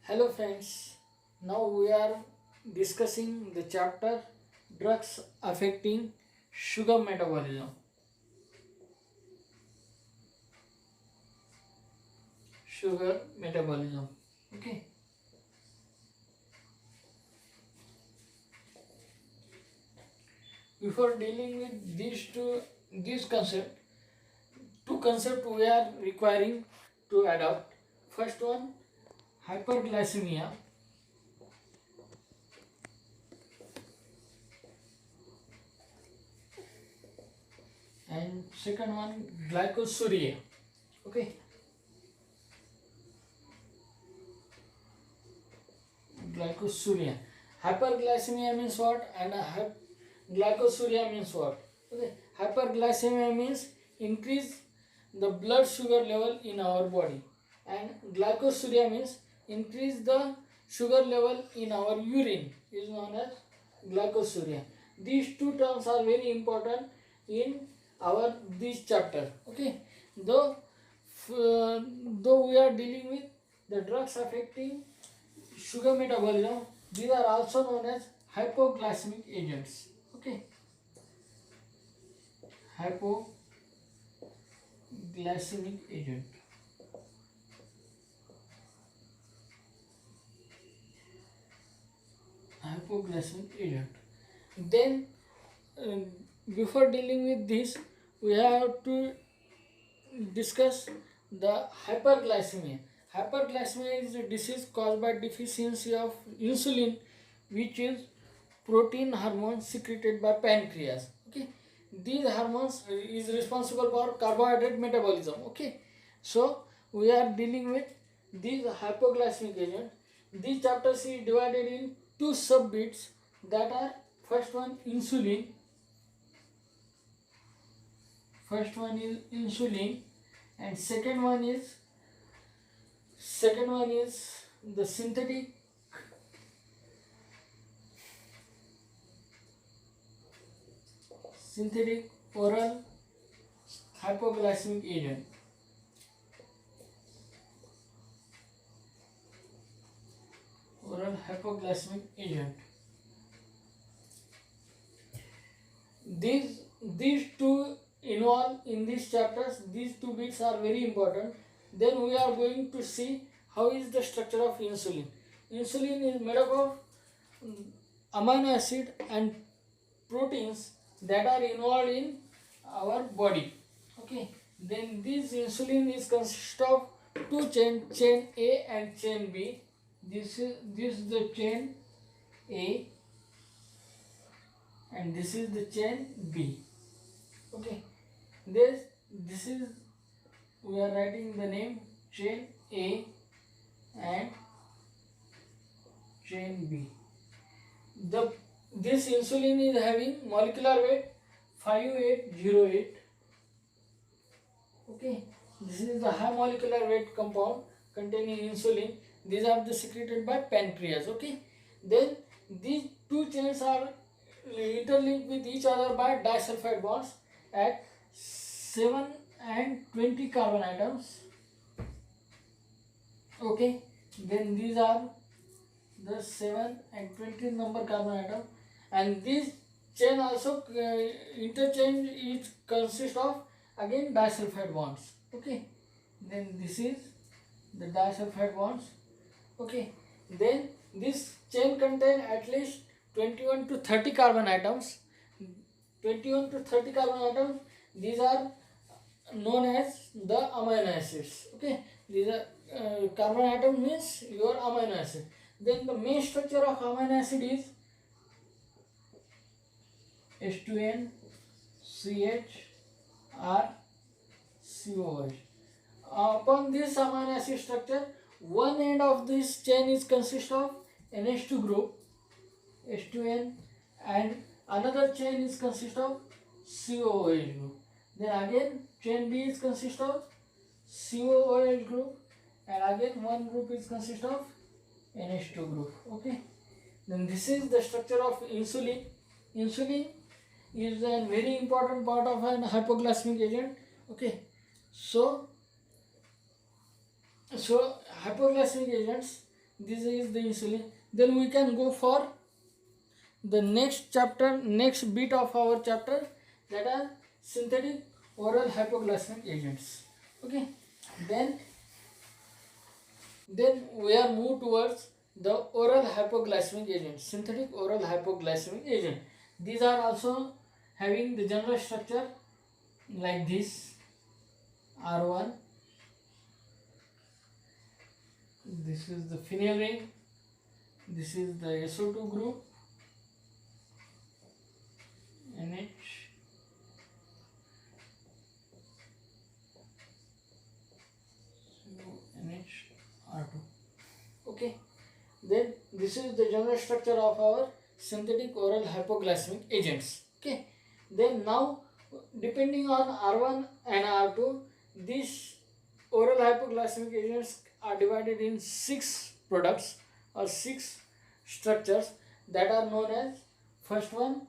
Hello friends, now we are discussing the chapter drugs affecting sugar metabolism. Sugar metabolism. Okay. Before dealing with these two concepts we are requiring to adopt. First one, hyperglycemia, and second one, glycosuria. Okay. Glycosuria. Hyperglycemia means what, and glycosuria means what? Okay. Hyperglycemia means increase the blood sugar level in our body, and glycosuria means increase the sugar level in our urine is known as glycosuria. These two terms are very important in our this chapter. Okay. Though though we are dealing with the drugs affecting sugar metabolism, these are also known as hypoglycemic agents. Okay. Hypoglycemic agent. Hypoglycemic agent. Then before dealing with this, we have to discuss the hyperglycemia. Hyperglycemia is a disease caused by deficiency of insulin, which is protein hormone secreted by pancreas. Okay, these hormones is responsible for carbohydrate metabolism. Okay, so we are dealing with these hypoglycemic agent. This chapter is divided in two sub-bits, that are first one insulin. First one is insulin, and second one is the synthetic oral hypoglycemic agent. Oral hypoglycemic agent. These two involved in these chapters. These two bits are very important. Then we are going to see how is the structure of insulin. Insulin is made up of amino acid and proteins that are involved in our body. Okay. Then this insulin is consist of two chain A and chain B. This is the chain A, and this is the chain B. Okay. This is, we are writing the name chain A and chain B. This insulin is having molecular weight 5808. Okay, this is the high molecular weight compound containing insulin. These are the secreted by pancreas. Okay, then these two chains are interlinked with each other by disulfide bonds at 7 and 20 carbon atoms. Okay, then these are the 7 and 20 number carbon atom, and this chain also interchange is consist of again disulfide bonds. Okay, then this is the disulfide bonds. Okay, then this chain contain at least 21 to 30 carbon atoms. 21 to 30 carbon atoms, these are known as the amino acids. Okay, these are carbon atom means your amino acid. Then the main structure of amino acid is H2N CH COH. Upon this amino acid structure, one end of this chain is consist of NH2 group, H2N, and another chain is consist of COOH group. Then again chain B is consist of COOH group, and again one group is consist of NH2 group. Okay, then this is the structure of insulin. Insulin is a very important part of an hypoglycemic agent. Okay, so hypoglycemic agents, This is the insulin. Then we can go for the next chapter, next bit of our chapter, that are synthetic oral hypoglycemic agents. Okay, then we are moved towards the oral hypoglycemic agent, synthetic oral hypoglycemic agent. These are also having the general structure like this. R1, this is the phenyl ring, this is the SO2 group, NH, NH, R2. Okay, then this is the general structure of our synthetic oral hypoglycemic agents. Okay, then now depending on R1 and R2, these oral hypoglycemic agents are divided in 6 products or 6 structures that are known as, first one,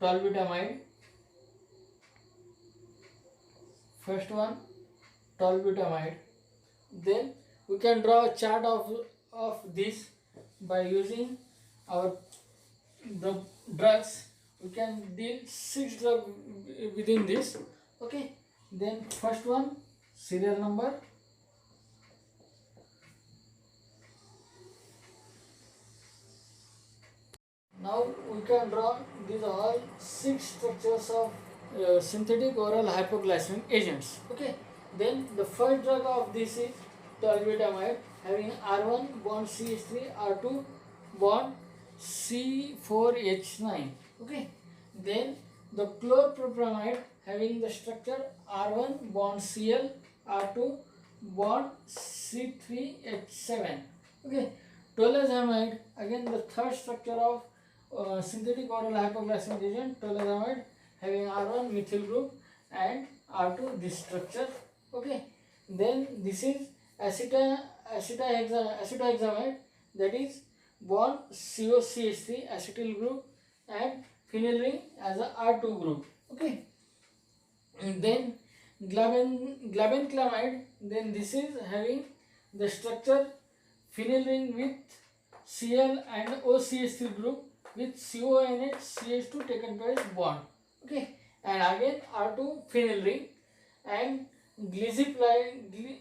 tolbutamide, then we can draw a chart of this by using our the drugs. We can deal 6 drugs within this. Okay, then first one, serial number, now we can draw these all 6 structures of synthetic oral hypoglycemic agents. Okay, then the first drug of this is tolbutamide, having R1 bond CH3, R2 bond C4H9. Okay, then the chlorpropamide, having the structure R1 bond Cl, R2 bond C3H7. Okay, tolazamide, again the third structure of synthetic oral hypoglycemic agent, tolazamide, having R1 methyl group and R2 this structure. Okay, then this is acetohexamide, that is bond COCH3 acetyl group and phenyl ring as a R2 group. Okay, and then glabenclamide, then this is having the structure phenyl ring with Cl and OCH3 group with CONH CH2 taken twice bond. Okay, and again R2 phenyl ring and glipizide.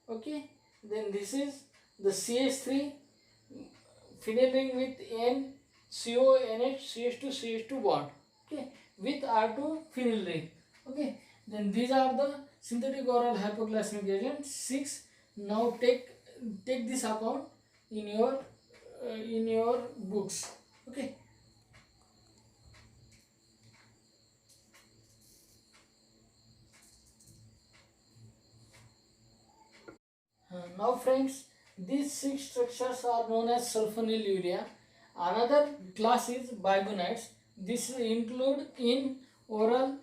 Okay, then this is the CH3 phenyl ring with N CONH CH2 CH2 bond. Okay, with R2 phenyl ring. Okay, then these are the synthetic oral hypoglycemic agents 6. Now take this account in your books. Okay, now friends, these 6 structures are known as sulfonylurea. Another class is bigonides. This include in oral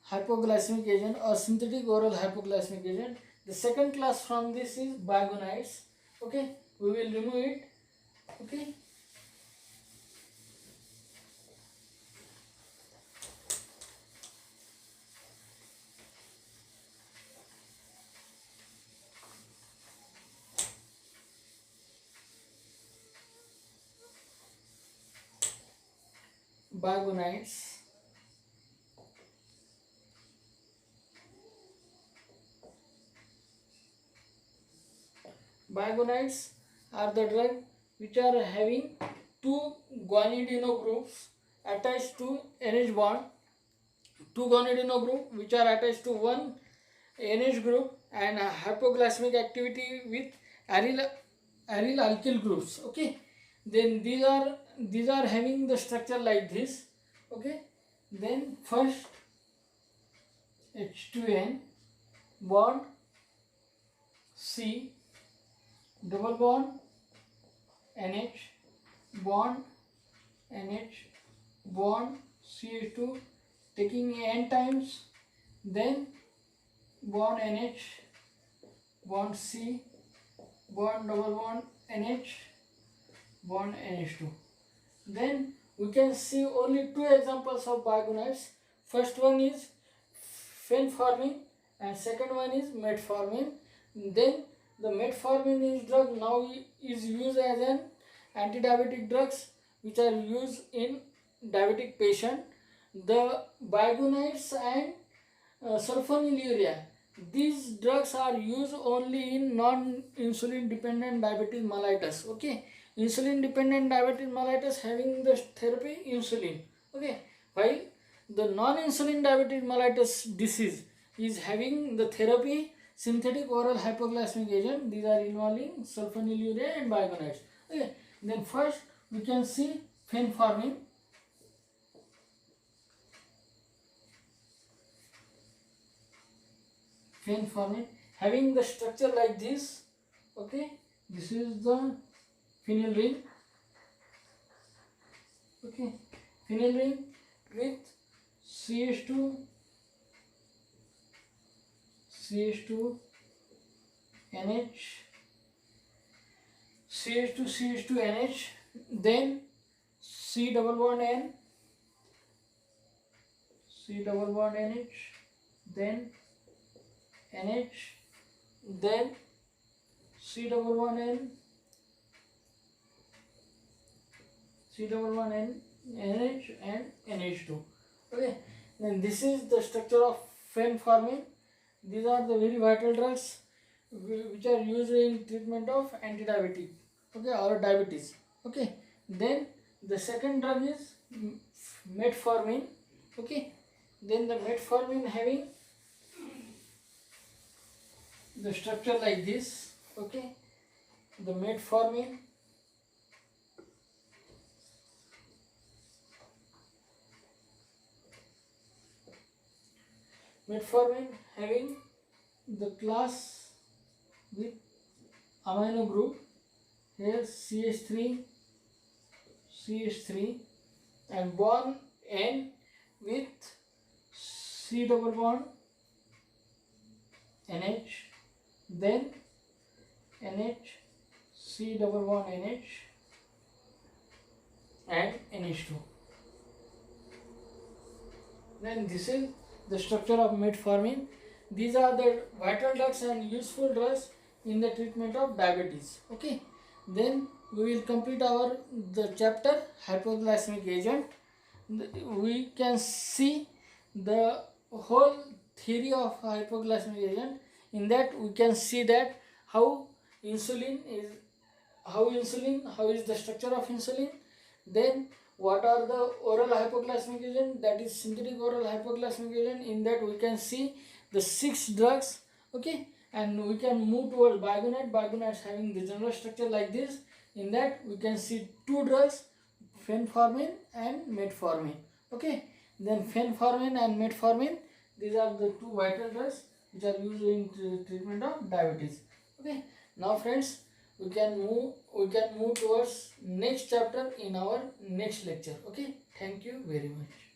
hypoglycemic agent or synthetic oral hypoglycemic agent. The second class from this is bigonides. Okay, we will remove it. Okay, bigonides. Bigonides are the drug which are having 2 guanidino groups attached to NH bond, 2 guanidino group which are attached to one NH group, and hypoglycemic activity with aryl alkyl groups. Okay, then these are having the structure like this. Okay, then first H2N bond C, double bond NH bond CH2 taking N times, then bond NH bond C bond double bond NH bond NH2. Then we can see only 2 examples of bigonides. First one is fenformin and second one is metformin. Then The metformin is drug now is used as an anti-diabetic drugs which are used in diabetic patient. The biguanides and sulfonylurea, these drugs are used only in non-insulin dependent diabetes mellitus. Okay, insulin dependent diabetes mellitus having the therapy insulin. Okay, while the non-insulin diabetes mellitus disease is having the therapy synthetic oral hypoglycemic agent. These are involving sulfonylurea and biguanides. Okay, then first we can see fenformin. Fenformin having the structure like this. Okay, this is the phenyl ring. Okay, phenyl ring with CH2 NH, CH2 NH, then C double bond N, NH, then NH, then C double bond N, NH and NH2. Okay, then this is the structure of fenformin. These are the very vital drugs which are used in treatment of anti-diabetic, okay, or diabetes. Okay, then the second drug is metformin. Okay, then the metformin having the structure like this. Okay, the metformin having the class with amino group. Here CH3 and bond N with C double bond NH, then NH, C double bond NH and NH2. Then this is the structure of metformin. These are the vital drugs and useful drugs in the treatment of diabetes. Okay, then we will complete the chapter hypoglycemic agent. We can see the whole theory of hypoglycemic agent. In that we can see that how is the structure of insulin, then what are the oral hypoglycemic agent, that is synthetic oral hypoglycemic agent. In that we can see the 6 drugs. Okay, and we can move towards biguanides having the general structure like this. In that we can see 2 drugs, fenformin and metformin. Okay, then fenformin and metformin, these are the 2 vital drugs which are used in treatment of diabetes. Okay, now friends, we can move towards next chapter in our next lecture. Okay, thank you very much.